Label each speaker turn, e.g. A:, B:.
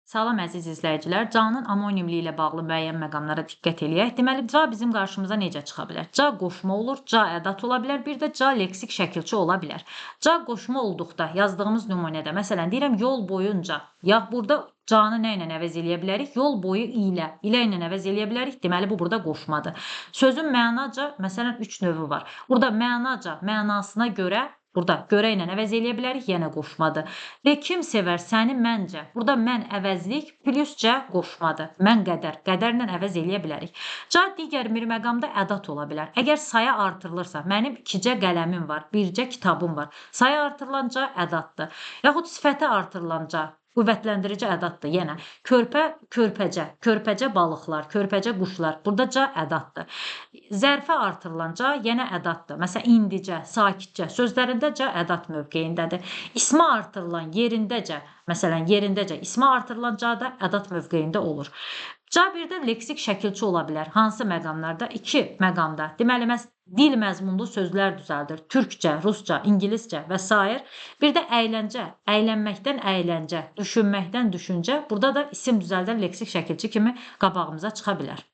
A: Salam əziz izləyicilər. Canın amonimliyi ilə bağlı müəyyən məqamlara diqqət eləyək. Deməli, ca bizim qarşımıza necə çıxa bilər? Ca qoşma olur, ca ədat ola bilər, bir də ca leksik şəkilçi ola bilər. Ca qoşma olduqda yazdığımız nümunədə, məsələn, deyirəm yol boyunca, ya burada canı nə ilə əvəz eləyə bilərik? Yol boyu ilə ilə əvəz eləyə bilərik. Deməli, bu burada qoşmadır. Sözün mənaca, məsələn, 3 növü var. Burada mənaca, mənasına görə burada görə ilə əvəz eləyə bilərik, yenə qoşmadır. Və kim sevər səni məncə? Burada mən əvəzlik plus cə qoşmadır. Mən qədər, qədərlə əvəz eləyə bilərik. Ca digər bir məqamda ədat ola bilər. Əgər saya artırılırsa, mənim 2cə qələmim var, 1cə kitabım var. Saya artırılanca ədatdır. Yaxud sifəti artırılanca qüvvətləndirici ədatdır yenə. Körpə, körpəcə, körpəcə balıqlar, körpəcə quşlar. Burada ca ədatdır. Zərfə artırılanca yenə ədatdır. Məsələn, indicə, sakitcə sözlərində ca ədat mövqeyindədir. İsmə artırılan yerindəcə, məsələn, yerindəcə ismə artırılan ca da ədat mövqeyində olur. Ca birdən leksik şəkilçi ola bilər. Hansı məqamlarda? 2 məqamda. Deməli, dil məzmunlu sözlər düzəldir. Türkcə, rusca, ingiliscə və s. Bir də əyləncə, əylənməkdən əyləncə, düşünməkdən düşüncə. Burada da isim düzəldən leksik şəkilçi kimi qabağımıza çıxa bilər.